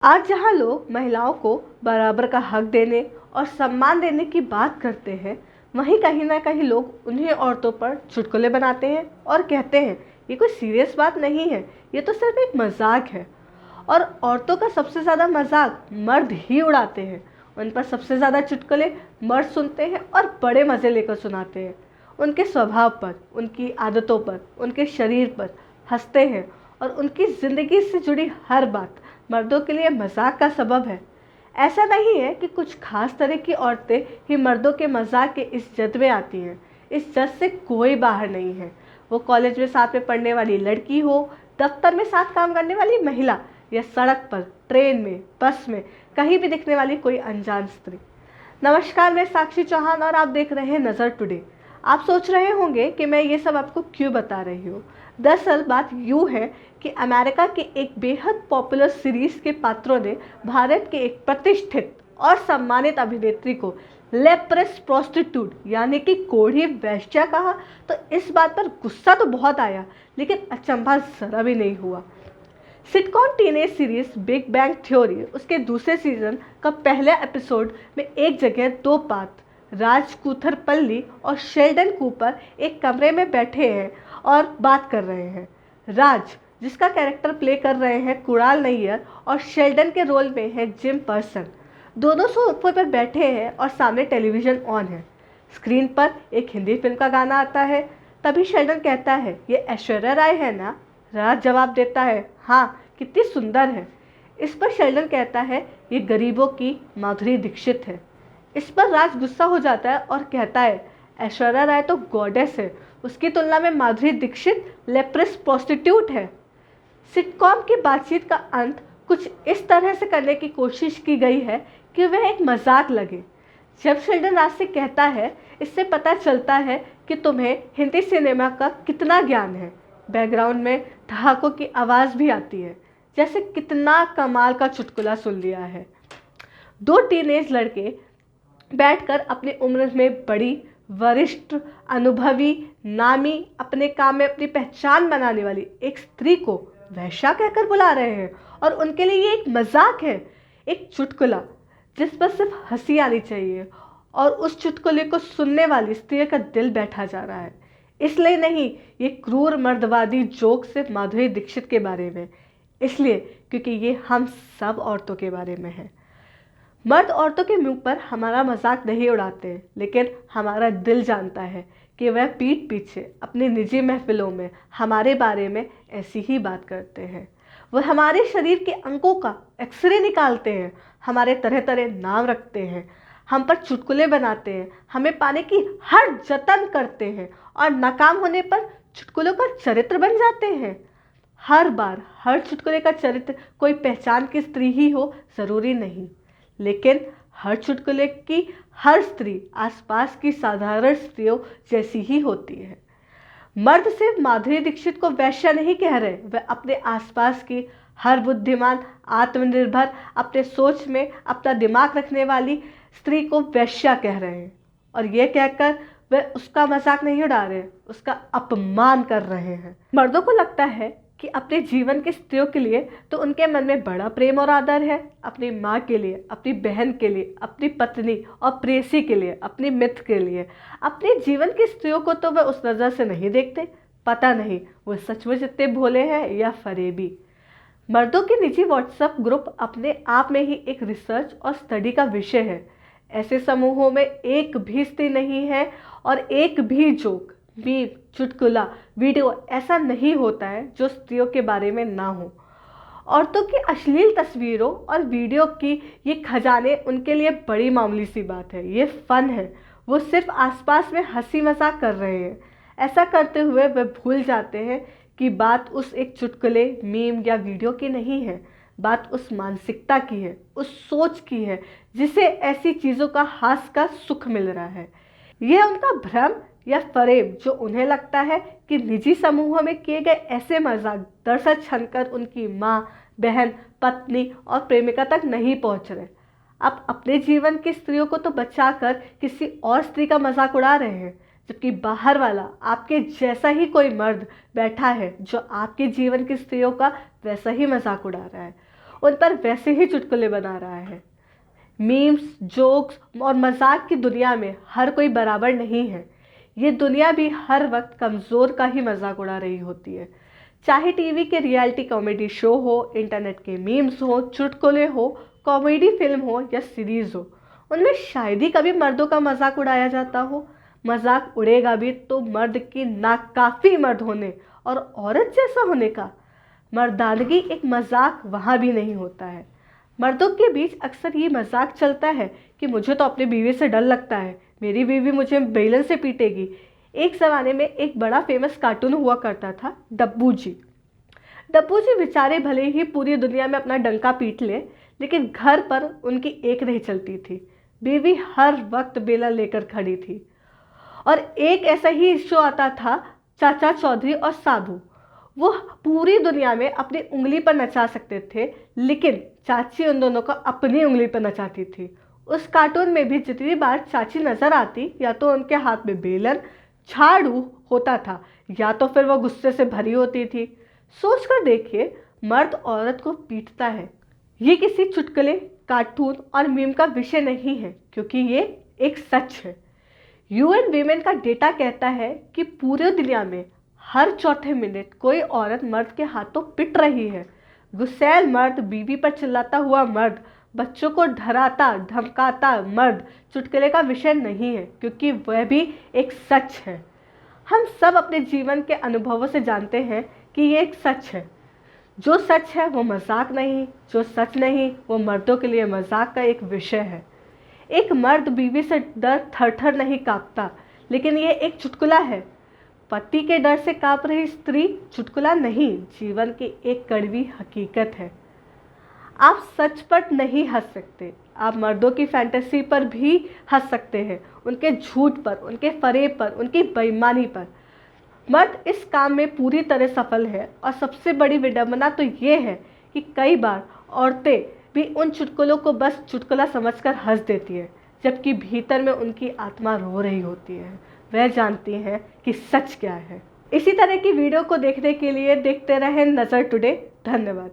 आज जहां लोग महिलाओं को बराबर का हक देने और सम्मान देने की बात करते हैं, वहीं कहीं ना कहीं लोग उन्हीं औरतों पर चुटकुले बनाते हैं और कहते हैं ये कोई सीरियस बात नहीं है, ये तो सिर्फ एक मजाक है। और औरतों का सबसे ज़्यादा मजाक मर्द ही उड़ाते हैं। उन पर सबसे ज़्यादा चुटकुले मर्द सुनते हैं और बड़े मज़े लेकर सुनाते हैं। उनके स्वभाव पर, उनकी आदतों पर, उनके शरीर पर हंसते हैं और उनकी ज़िंदगी से जुड़ी हर बात मर्दों के लिए मजाक का सबब है। ऐसा नहीं है कि कुछ खास तरह की औरतें ही मर्दों के मजाक के इस जद में आती हैं। इस जद से कोई बाहर नहीं है। वो कॉलेज में साथ में पढ़ने वाली लड़की हो, दफ्तर में साथ काम करने वाली महिला, या सड़क पर, ट्रेन में, बस में, कहीं भी दिखने वाली कोई अनजान स्त्री। नमस्कार, मैं साक्षी चौहान और आप देख रहे हैं नज़र टुडे। आप सोच रहे होंगे कि मैं ये सब आपको क्यों बता रही हूँ। दरअसल बात यूँ है कि अमेरिका के एक बेहद पॉपुलर सीरीज के पात्रों ने भारत के एक प्रतिष्ठित और सम्मानित अभिनेत्री को लेप्रेस प्रोस्टिट्यूट यानी कि कोढ़ी वेश्या कहा। तो इस बात पर गुस्सा तो बहुत आया, लेकिन अचंभा जरा भी नहीं हुआ। Sitcom teenage series big bang theory उसके दूसरे सीजन का पहले एपिसोड में एक जगह दो पात्र राज कूथरपल्ली और शेल्डन कूपर एक कमरे में बैठे हैं और बात कर रहे हैं। राज, जिसका कैरेक्टर प्ले कर रहे हैं कुणाल नैयर, और शेल्डन के रोल में है जिम पर्सन, दोनों सोफे पर बैठे हैं और सामने टेलीविज़न ऑन है। स्क्रीन पर एक हिंदी फिल्म का गाना आता है। तभी शेल्डन कहता है, ये ऐश्वर्या राय है ना? राज जवाब देता है, हाँ, कितनी सुंदर है। इस पर शेल्डन कहता है, ये गरीबों की माधुरी दीक्षित है। इस पर राज गुस्सा हो जाता है और कहता है, ऐश्वर्या राय तो गॉडेस है, उसकी तुलना में माधुरी दीक्षित लेप्रेस प्रोस्टिट्यूट है। सिटकॉम की बातचीत का अंत कुछ इस तरह से करने की कोशिश की गई है कि वह एक मजाक लगे। जब शेल्डन राज से कहता है, इससे पता चलता है कि तुम्हें हिंदी सिनेमा का कितना ज्ञान है, बैकग्राउंड में ठहाकों की आवाज़ भी आती है, जैसे कितना कमाल का चुटकुला सुन लिया है। दो टीनेज लड़के बैठकर अपनी उम्र में बड़ी, वरिष्ठ, अनुभवी, नामी, अपने काम में अपनी पहचान बनाने वाली एक स्त्री को वैश्या कहकर बुला रहे हैं और उनके लिए ये एक मजाक है, एक चुटकुला जिस पर सिर्फ हंसी आनी चाहिए। और उस चुटकुले को सुनने वाली स्त्री का दिल बैठा जा रहा है। इसलिए नहीं ये क्रूर मर्दवादी जोक सिर्फ माधुरी दीक्षित के बारे में, इसलिए क्योंकि ये हम सब औरतों के बारे में है। मर्द औरतों के मुंह पर हमारा मजाक नहीं उड़ाते, लेकिन हमारा दिल जानता है कि वह पीठ पीछे अपनी निजी महफिलों में हमारे बारे में ऐसी ही बात करते हैं। वह हमारे शरीर के अंगों का एक्सरे निकालते हैं, हमारे तरह तरह नाम रखते हैं, हम पर चुटकुले बनाते हैं, हमें पाने की हर जतन करते हैं और नाकाम होने पर चुटकुलों का चरित्र बन जाते हैं। हर बार हर चुटकुले का चरित्र कोई पहचान की स्त्री ही हो ज़रूरी नहीं, लेकिन हर चुटकुले की हर स्त्री आसपास की साधारण स्त्रियों जैसी ही होती है। मर्द सिर्फ माधुरी दीक्षित को वैश्या नहीं कह रहे, वह अपने आसपास की हर बुद्धिमान, आत्मनिर्भर, अपने सोच में अपना दिमाग रखने वाली स्त्री को वैश्या कह रहे हैं। और ये कहकर वह उसका मजाक नहीं उड़ा रहे, उसका अपमान कर रहे हैं। मर्दों को लगता है कि अपने जीवन की स्त्रियों के लिए तो उनके मन में बड़ा प्रेम और आदर है। अपनी माँ के लिए, अपनी बहन के लिए, अपनी पत्नी और प्रेयसी के लिए, अपने मित्र के लिए, अपने जीवन की स्त्रियों को तो वह उस नज़र से नहीं देखते। पता नहीं वो सचमुच इतने भोले हैं या फरेबी। मर्दों के निजी व्हाट्सएप ग्रुप अपने आप में ही एक रिसर्च और स्टडी का विषय है। ऐसे समूहों में एक भी स्त्री नहीं है और एक भी जोक, मीम, चुटकुला, वीडियो ऐसा नहीं होता है जो स्त्रियों के बारे में ना हो। औरतों की अश्लील तस्वीरों और वीडियो की ये खजाने उनके लिए बड़ी मामूली सी बात है, ये फ़न है। वो सिर्फ आसपास में हंसी मजाक कर रहे हैं। ऐसा करते हुए वे भूल जाते हैं कि बात उस एक चुटकुले, मीम या वीडियो की नहीं है। बात उस मानसिकता की है, उस सोच की है जिसे ऐसी चीज़ों का हास का सुख मिल रहा है। यह उनका भ्रम या फरेब जो उन्हें लगता है कि निजी समूहों में किए गए ऐसे मजाक दरअसल छनकर उनकी माँ, बहन, पत्नी और प्रेमिका तक नहीं पहुँच रहे। आप अपने जीवन की स्त्रियों को तो बचाकर किसी और स्त्री का मजाक उड़ा रहे हैं, जबकि बाहर वाला आपके जैसा ही कोई मर्द बैठा है जो आपके जीवन की स्त्रियों का वैसा ही मजाक उड़ा रहा है। उन पर वैसे ही चुटकुले बना रहा है। मीम्स, जोक्स और मजाक की दुनिया में हर कोई बराबर नहीं है। ये दुनिया भी हर वक्त कमज़ोर का ही मजाक उड़ा रही होती है। चाहे टीवी के रियलिटी कॉमेडी शो हो, इंटरनेट के मीम्स हो, चुटकुले हो, कॉमेडी फिल्म हो या सीरीज़ हो, उनमें शायद ही कभी मर्दों का मजाक उड़ाया जाता हो। मजाक उड़ेगा भी तो मर्द की नाकाफी मर्द होने और औरत जैसा होने का। मर्दानगी एक मजाक वहाँ भी नहीं होता है। मर्दों के बीच अक्सर ये मजाक चलता है कि मुझे तो अपनी बीवी से डर लगता है, मेरी बीवी मुझे बेलन से पीटेगी। एक ज़माने में एक बड़ा फेमस कार्टून हुआ करता था, डब्बू जी। डब्बू जी बेचारे भले ही पूरी दुनिया में अपना डंका पीट ले, लेकिन घर पर उनकी एक नहीं चलती थी। बीवी हर वक्त बेलन लेकर खड़ी थी। और एक ऐसा ही शो आता था, चाचा चौधरी और साधु। वो पूरी दुनिया में अपनी उंगली पर नचा सकते थे, लेकिन चाची उन दोनों को अपनी उंगली पर नचाती थी। उस कार्टून में भी जितनी बार चाची नजर आती, या तो उनके हाथ में बेलन, झाड़ू होता था, या तो फिर वो गुस्से से भरी होती थी। सोच कर देखिए, मर्द औरत को पीटता है। ये किसी चुटकुले, कार्टून और मीम का विषय नहीं है, क्योंकि ये एक सच है। यूएन वीमेन का डेटा कहता है कि पूरे दुनिया में हर चौथे मिनट कोई औरत मर्द के हाथों पिट रही है। गुस्सैल मर्द, बीवी पर चिल्लाता हुआ मर्द, बच्चों को डराता धमकाता मर्द चुटकुले का विषय नहीं है, क्योंकि वह भी एक सच है। हम सब अपने जीवन के अनुभवों से जानते हैं कि ये एक सच है। जो सच है वो मजाक नहीं, जो सच नहीं वो मर्दों के लिए मजाक का एक विषय है। एक मर्द बीवी से डर थर थर नहीं कांपता, लेकिन ये एक चुटकुला है। पति के डर से कांप रही स्त्री चुटकुला नहीं, जीवन की एक कड़वी हकीकत है। आप सच पर नहीं हंस सकते, आप मर्दों की फैंटेसी पर भी हंस सकते हैं, उनके झूठ पर, उनके फरेब पर, उनकी बेईमानी पर। मर्द इस काम में पूरी तरह सफल है, और सबसे बड़ी विडंबना तो ये है कि कई बार औरतें भी उन चुटकुलों को बस चुटकुला समझकर हंस देती है, जबकि भीतर में उनकी आत्मा रो रही होती है। वह जानती हैं कि सच क्या है। इसी तरह की वीडियो को देखने के लिए देखते रहें नज़र टुडे। धन्यवाद।